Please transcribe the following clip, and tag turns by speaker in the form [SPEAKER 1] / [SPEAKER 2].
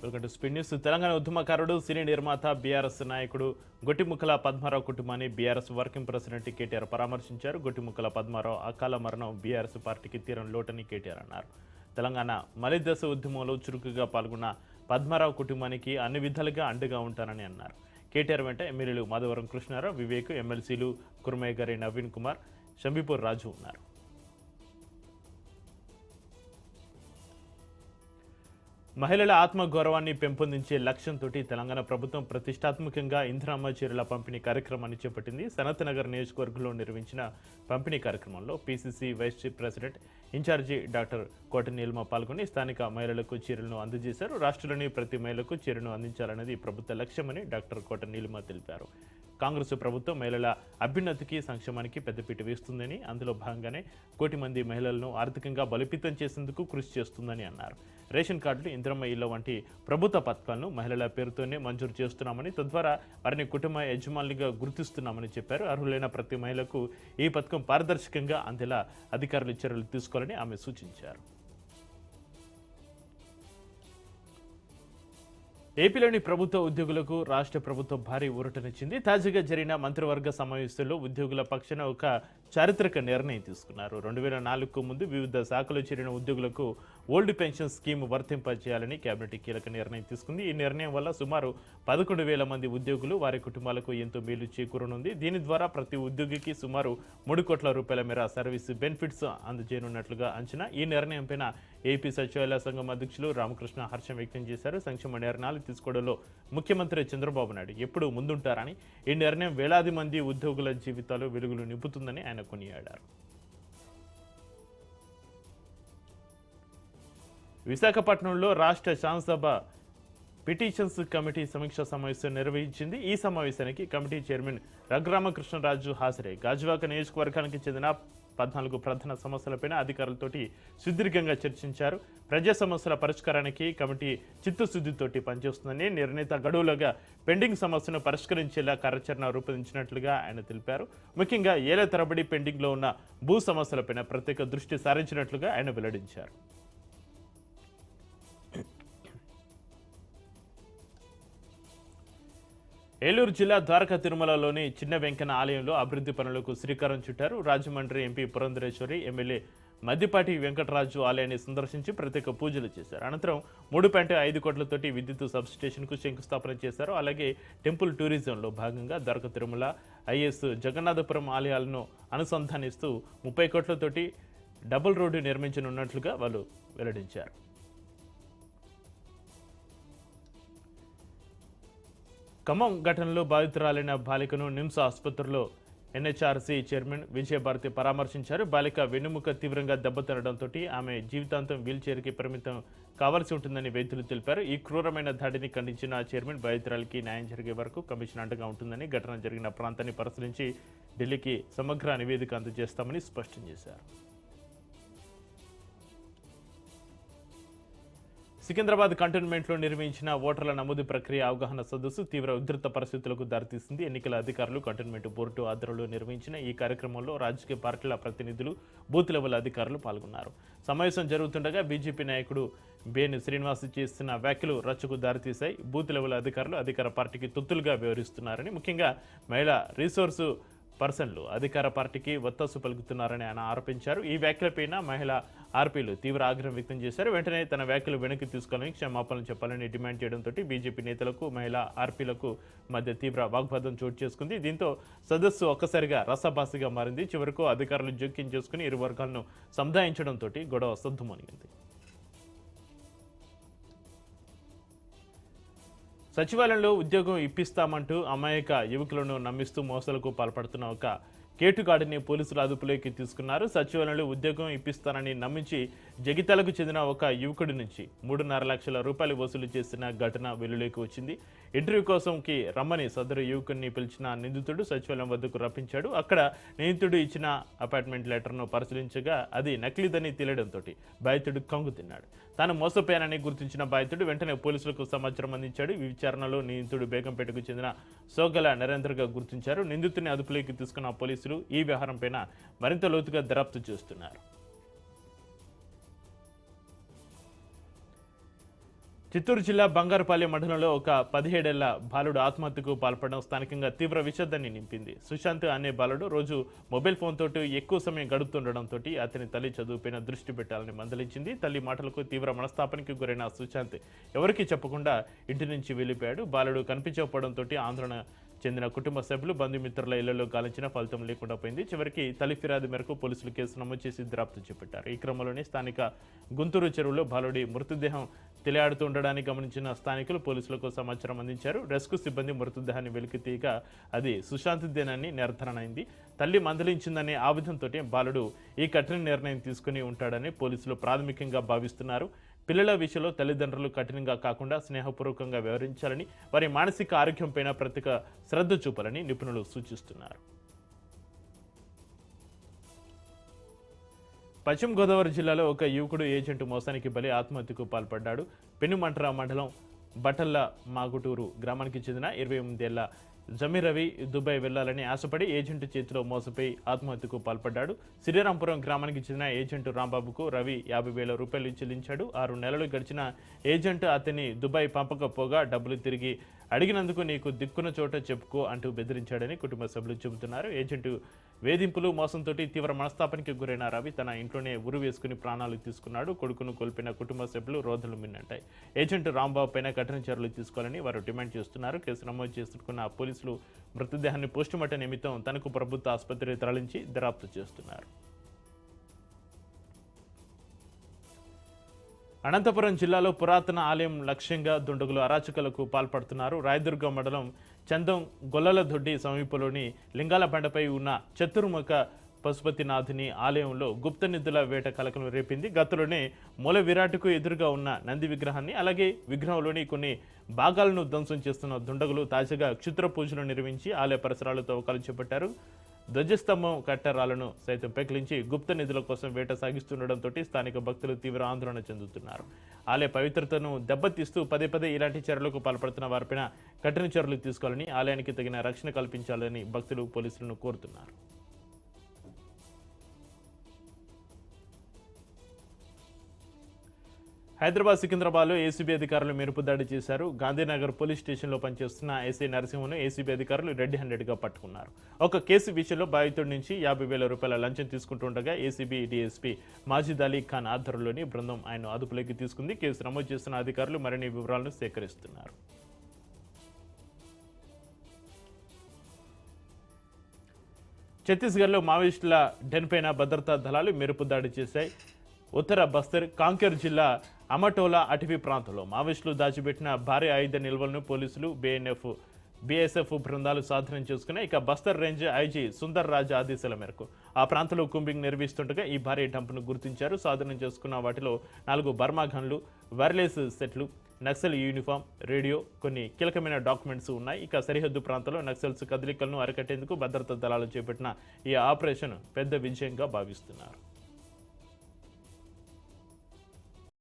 [SPEAKER 1] Welcome to speed news. Telangana ఉద్యమకారుడు సినీ నిర్మాత BRS నాయకుడు గొట్టిముక్కల పద్మారావు కుటుంబాన్ని బీఆర్ఎస్ వర్కింగ్ ప్రెసిడెంట్ కేటీఆర్ పరామర్శించారు. గొట్టిముక్కల పద్మారావు అకాల మరణం బీఆర్ఎస్ పార్టీకి తీరం లోటని కేటీఆర్ అన్నారు. తెలంగాణ మలిదశ ఉద్యమంలో చురుకుగా పాల్గొన్న పద్మారావు కుటుంబానికి అన్ని విధాలుగా అండగా ఉంటానని అన్నారు. కేటీఆర్ వెంట ఎమ్మెల్యేలు మాధవరం కృష్ణారావు, వివేక్, ఎమ్మెల్సీలు కుర్మయ్య గారి నవీన్ కుమార్, షంబీపూర్ రాజు ఉన్నారు. మహిళల ఆత్మగౌరవాన్ని పెంపొందించే లక్ష్యంతో తెలంగాణ ప్రభుత్వం ప్రతిష్టాత్మకంగా ఇందిరమ్మ చీరల పంపిణీ కార్యక్రమాన్ని చేపట్టింది. సనత్ నగర్ నియోజకవర్గంలో నిర్వహించిన పంపిణీ కార్యక్రమంలో PCC vice president in charge doctor Kota Neelima పాల్గొని స్థానిక మహిళలకు చీరలను అందజేశారు. రాష్ట్రంలోని ప్రతి మహిళకు చీరను అందించాలనేది ప్రభుత్వ లక్ష్యమని డాక్టర్ కోట నీలిమ తెలిపారు. కాంగ్రెస్ ప్రభుత్వం మహిళల అభ్యున్నతికి, సంక్షేమానికి పెద్దపీట వేస్తుందని, అందులో భాగంగానే 1 కోటి మంది మహిళలను ఆర్థికంగా బలోపేతం చేసేందుకు కృషి చేస్తుందని అన్నారు. రేషన్ కార్డులు, ఇందిరమ్మ ఇళ్ల వంటి ప్రభుత్వ పథకాలను మహిళల పేరుతోనే మంజూరు చేస్తున్నామని, తద్వారా వారిని కుటుంబ యజమానులుగా గుర్తిస్తున్నామని చెప్పారు. అర్హులైన ప్రతి మహిళకు ఈ పథకం పారదర్శకంగా అందేలా అధికారులు చర్యలు తీసుకోవాలని ఆమె సూచించారు. ఏపీలోని ప్రభుత్వ ఉద్యోగులకు రాష్ట్ర ప్రభుత్వం భారీ ఊరటనిచ్చింది. తాజాగా జరిగిన మంత్రివర్గ సమావేశంలో ఉద్యోగుల పక్షాన ఒక చారిత్రక నిర్ణయం తీసుకున్నారు. 2004కు ముందు వివిధ శాఖలు చేరిన ఉద్యోగులకు ఓల్డ్ పెన్షన్ స్కీమ్ వర్తింపజేయాలని కేబినెట్ కీలక నిర్ణయం తీసుకుంది. ఈ నిర్ణయం వల్ల సుమారు 11,000 మంది ఉద్యోగులు, వారి కుటుంబాలకు ఎంతో మేలు చేకూరనుంది. దీని ద్వారా ప్రతి ఉద్యోగికి సుమారు 3 కోట్ల రూపాయల మేర సర్వీస్ బెనిఫిట్స్ అందజేయనున్నట్లుగా అంచనా. ఈ నిర్ణయంపైన ఏపీ సచివాలయ సంఘం అధ్యక్షులు రామకృష్ణ హర్షం వ్యక్తం చేశారు. సంక్షేమ నిర్ణయాలు తీసుకోవడంలో ముఖ్యమంత్రి చంద్రబాబు నాయుడు ఎప్పుడూ ముందుంటారని, ఈ నిర్ణయం వేలాది మంది ఉద్యోగుల జీవితాలు వెలుగులు నింపుతుందని ఆయన కొనియాడారు. విశాఖపట్నంలో రాష్ట్ర శాసనసభ పిటిషన్స్ కమిటీ సమీక్షా సమావేశం నిర్వహించింది. ఈ సమావేశానికి కమిటీ చైర్మన్ రఘురామకృష్ణరాజు హాజరై గాజువాక నియోజకవర్గానికి చెందిన 14 ప్రధాన సమస్యలపైన అధికారులతోటి సుదీర్ఘంగా చర్చించారు. ప్రజా సమస్యల పరిష్కారానికి కమిటీ చిత్తశుద్ధితోటి పనిచేస్తుందని, నిర్ణీత గడువులుగా పెండింగ్ సమస్యను పరిష్కరించేలా కార్యాచరణ రూపొందించినట్లుగా ఆయన తెలిపారు. ముఖ్యంగా ఏళ్ల తరబడి పెండింగ్లో ఉన్న భూ సమస్యలపైన ప్రత్యేక దృష్టి సారించినట్లుగా ఆయన వెల్లడించారు. ఏలూరు జిల్లా ద్వారకా తిరుమలలోని చిన్న వెంకన్న ఆలయంలో అభివృద్ధి పనులకు శ్రీకారం చుట్టారు. రాజమండ్రి ఎంపీ పురంధరేశ్వరి, ఎమ్మెల్యే మద్దిపాటి వెంకటరాజు ఆలయాన్ని సందర్శించి ప్రత్యేక పూజలు చేశారు. అనంతరం 3.5 కోట్లతోటి విద్యుత్ సబ్స్టేషన్కు శంకుస్థాపన చేశారు. అలాగే టెంపుల్ టూరిజంలో భాగంగా ద్వారకా తిరుమల, ఐఎస్ జగన్నాథపురం ఆలయాలను అనుసంధానిస్తూ 30 కోట్లతోటి డబుల్ రోడ్డు నిర్మించనున్నట్లుగా వాళ్ళు వెల్లడించారు. ఖమ్మం ఘటనలో బాధితురాలైన బాలికను నిమ్స్ ఆసుపత్రిలో ఎన్హెచ్ఆర్సీ చైర్మన్ విజయభారతి పరామర్శించారు. బాలిక వెన్నుముక తీవ్రంగా దెబ్బతినడంతో ఆమె జీవితాంతం వీల్చైర్కి పరిమితం కావాల్సి ఉంటుందని వైద్యులు తెలిపారు. ఈ క్రూరమైన దాడిని ఖండించిన చైర్మన్ బాధితురాలికి న్యాయం జరిగే వరకు కమిషన్ అండగా ఉంటుందని, ఘటన జరిగిన ప్రాంతాన్ని పరిశీలించి ఢిల్లీకి సమగ్ర నివేదిక అందజేస్తామని స్పష్టం చేశారు. సికింద్రాబాద్ కంటోన్మెంట్లో నిర్వహించిన ఓటర్ల నమోదు ప్రక్రియ అవగాహన సదస్సు తీవ్ర ఉధృత పరిస్థితులకు దారితీసింది. ఎన్నికల అధికారులు, కంటోన్మెంట్ బోర్డు ఆధ్వర్యంలో నిర్వహించిన ఈ కార్యక్రమంలో రాజకీయ పార్టీల ప్రతినిధులు, బూత్ లెవెల్ అధికారులు పాల్గొన్నారు. సమావేశం జరుగుతుండగా బీజేపీ నాయకుడు బేని శ్రీనివాస్ చేస్తున్న వ్యాఖ్యలు రచ్చకు దారితీశాయి. బూత్ లెవెల్ అధికారులు అధికార పార్టీకి తొత్తులుగా వ్యవహరిస్తున్నారని, ముఖ్యంగా మహిళా రిసోర్సు పర్సన్లు అధికార పార్టీకి ఒత్తాసు పలుకుతున్నారని ఆయన ఆరోపించారు. ఈ వ్యాఖ్యలపైన మహిళా ఆర్పీలు తీవ్ర ఆగ్రహం వ్యక్తం చేశారు. వెంటనే తన వ్యాఖ్యలు వెనక్కి తీసుకోవాలని, క్షమాపణలు చెప్పాలని డిమాండ్ చేయడంతో బీజేపీ నేతలకు, మహిళా ఆర్పీలకు మధ్య తీవ్ర వాగ్వాదం చోటు చేసుకుంది. దీంతో సదస్సు ఒక్కసారిగా రసాభాసగా మారింది. చివరకు అధికారులు జోక్యం చేసుకుని ఇరు వర్గాలను సముదాయించడంతో గొడవ సద్దుమణిగింది. సచివాలయంలో ఉద్యోగం ఇప్పిస్తామంటూ అమాయక యువకులను నమ్మిస్తూ మోసాలకు పాల్పడుతున్న ఒక కేటుగాడిని పోలీసులు అదుపులోకి తీసుకున్నారు. సచివాలయంలో ఉద్యోగం ఇప్పిస్తానని నమ్మించి జగిత్యాలకు చెందిన ఒక యువకుడి నుంచి 3.5 లక్షల రూపాయలు వసూలు చేసిన ఘటన వెలుగులోకి వచ్చింది. ఇంటర్వ్యూ కోసంకి రమ్మని సదరు యువకుడిని పిలిచిన నిందితుడు సచివాలయం వద్దకు రప్పించాడు. అక్కడ నిందితుడు ఇచ్చిన అపాయింట్మెంట్ లెటర్ను పరిశీలించగా అది నకిలీదని తేలడంతో బాధితుడు కంగు తిన్నాడు. తాను మోసపోయానని గుర్తించిన బాధితుడు వెంటనే పోలీసులకు సమాచారం అందించాడు. ఈ విచారణలో నిందితుడు బేగంపేటకు చెందిన సోగల నరేంద్రగా గుర్తించారు. నిందితుడిని అదుపులోకి తీసుకున్న పోలీసులు ఈ వ్యవహారంపైన మరింత లోతుగా దర్యాప్తు చేస్తున్నారు. చిత్తూరు జిల్లా బంగారుపాలెం మండలంలో ఒక 17 ఏళ్ల బాలుడు ఆత్మహత్యకు పాల్పడడం స్థానికంగా తీవ్ర విషాదాన్ని నింపింది. సుశాంత్ అనే బాలుడు రోజు మొబైల్ ఫోన్ తోటి ఎక్కువ సమయం గడుపుతుండడంతో అతని తల్లి చదువుపైన దృష్టి పెట్టాలని మందలించింది. తల్లి మాటలకు తీవ్ర మనస్తాపానికి గురైన సుశాంత్ ఎవరికీ చెప్పకుండా ఇంటి నుంచి వెళ్లిపోయాడు. బాలుడు కనిపించకపోవడంతో ఆందోళన చెందిన కుటుంబ సభ్యులు బంధుమిత్రుల ఇళ్లలో గాలించిన ఫలితం లేకుండా పోయింది. చివరికి తల్లి ఫిర్యాదు మేరకు పోలీసులు కేసు నమోదు చేసి దర్యాప్తు చేపట్టారు. ఈ క్రమంలోనే స్థానిక గుంటూరు చెరువులో బాలుడి మృతదేహం తెలియాడుతూ ఉండడాన్ని గమనించిన స్థానికులు పోలీసులకు సమాచారం అందించారు. రెస్క్యూ సిబ్బంది మృతదేహాన్ని వెలికి తీయగా అది సుశాంత్దేనని నిర్ధారణ అయింది. తల్లి మందలించిందనే ఆవేదనతో బాలుడు ఈ కఠిన నిర్ణయం తీసుకుని ఉంటాడని పోలీసులు ప్రాథమికంగా భావిస్తున్నారు. పిల్లల విషయంలో తల్లిదండ్రులు కఠినంగా కాకుండా స్నేహపూర్వకంగా వ్యవహరించాలని, వారి మానసిక ఆరోగ్యంపైన ప్రత్యేక శ్రద్ధ చూపాలని నిపుణులు సూచిస్తున్నారు. పశ్చిమ గోదావరి జిల్లాలో ఒక యువకుడు ఏజెంట్ మోసానికి బలి ఆత్మహత్యకు పాల్పడ్డాడు. పెనుమంట్ర మండలం బటల్ల మాగుటూరు గ్రామానికి చెందిన 28 ఏళ్ల జమీర్ రవి దుబాయ్ వెళ్లాలని ఆశపడి ఏజెంట్ చేతిలో మోసపోయి ఆత్మహత్యకు పాల్పడ్డాడు. శ్రీరాంపురం గ్రామానికి చెందిన ఏజెంట్ రాంబాబుకు రవి 50,000 రూపాయలు చెల్లించాడు. 6 నెలలు గడిచిన ఏజెంట్ అతన్ని దుబాయ్ పంపకపోగా డబ్బులు తిరిగి అడిగినందుకు నీకు దిక్కున చోట చెప్పుకో అంటూ బెదిరించాడని కుటుంబ సభ్యులు చెబుతున్నారు. ఏజెంట్ వేధింపులు మోసంతో తీవ్ర మనస్తాపానికి గురైన రవి తన ఇంట్లోనే ఉరి వేసుకుని ప్రాణాలు తీసుకున్నాడు. కొడుకును కోల్పోయిన కుటుంబ సభ్యులు రోదలు మిన్నంటాయి. ఏజెంట్ రాంబాబు పైన కఠిన చర్యలు తీసుకోవాలని వారు డిమాండ్ చేస్తున్నారు. కేసు నమోదు చేసుకున్న పోలీసులు మృతదేహాన్ని పోస్టుమార్టం నిమిత్తం తనకు ప్రభుత్వ ఆసుపత్రికి తరలించి దర్యాప్తు చేస్తున్నారు. అనంతపురం జిల్లాలో పురాతన ఆలయం లక్ష్యంగా దుండగులు అరాచకాలకు పాల్పడుతున్నారు. రాయదుర్గం మండలం చందం గొల్లలదొడ్డి సమీపంలోని లింగాలబండపై ఉన్న చతుర్ముఖ పశుపతినాథుని ఆలయంలో గుప్త నిధుల వేట కలకలం రేపింది. గతంలోనే మూల విరాట్కు ఎదురుగా ఉన్న నంది విగ్రహాన్ని, అలాగే విగ్రహంలోని కొన్ని భాగాలను ధ్వంసం చేస్తున్న దుండగులు తాజాగా క్షుద్ర పూజలు నిర్వహించి ఆలయ పరిసరాలతో తవ్వకాలు చేపట్టారు. ధ్వజస్తంభం కట్టరాలను సైతం పెకిలించి గుప్త నిధుల కోసం వేట సాగిస్తుండటంతో స్థానిక భక్తులు తీవ్ర ఆందోళన చెందుతున్నారు. ఆలయ పవిత్రతను దెబ్బతీస్తూ పదే పదే ఇలాంటి చర్యలకు పాల్పడుతున్న వారిపైన కఠిన చర్యలు తీసుకోవాలని, ఆలయానికి తగిన రక్షణ కల్పించాలని భక్తులు పోలీసులను కోరుతున్నారు. హైదరాబాద్ సికింద్రాబాద్లో ఏసీబీ అధికారులు మెరుపు దాడి చేశారు. గాంధీనగర్ పోలీస్ స్టేషన్లో పనిచేస్తున్న ఎస్ఐ నరసింహను ఏసీబీ అధికారులు రెడ్ హ్యాండెడ్గా పట్టుకున్నారు. ఒక కేసు విషయంలో బాధితుడి నుంచి 50,000 రూపాయల లంచం తీసుకుంటుండగా ఏసీబీ డీఎస్పీ మాజిద్ అలీ ఖాన్ ఆధ్వర్యంలోని బృందం ఆయన అదుపులోకి తీసుకుంది. కేసు నమోదు చేస్తున్న అధికారులు మరిన్ని వివరాలను సేకరిస్తున్నారు. ఛత్తీస్గఢ్లో మావోయిస్టుల డెన్ పైన భద్రతా దళాలు మెరుపు దాడి చేశాయి. ఉత్తర బస్తర్ కాంకేర్ జిల్లా అమటోలా అటవీ ప్రాంతంలో మావోయిస్టులు దాచిపెట్టిన భారీ ఆయుధ నిల్వలను పోలీసులు బీఎస్ఎఫ్ బృందాలు స్వాధీనం చేసుకున్నాయి. ఇక బస్తర్ రేంజ్ ఐజీ సుందర్ రాజ్ ఆదేశాల మేరకు ఆ ప్రాంతంలో కుంబింగ్ నిర్వహిస్తుండగా ఈ భారీ డంప్ను గుర్తించారు. స్వాధీనం చేసుకున్న వాటిలో 4 బర్మా గన్లు, వైర్లెస్ సెట్లు, నక్సల్ యూనిఫామ్, రేడియో, కొన్ని కీలకమైన డాక్యుమెంట్స్ ఉన్నాయి. ఇక సరిహద్దు ప్రాంతంలో నక్సల్స్ కదలికలను అరికట్టేందుకు భద్రతా దళాలు చేపట్టిన ఈ ఆపరేషన్ పెద్ద విజయంగా భావిస్తున్నారు.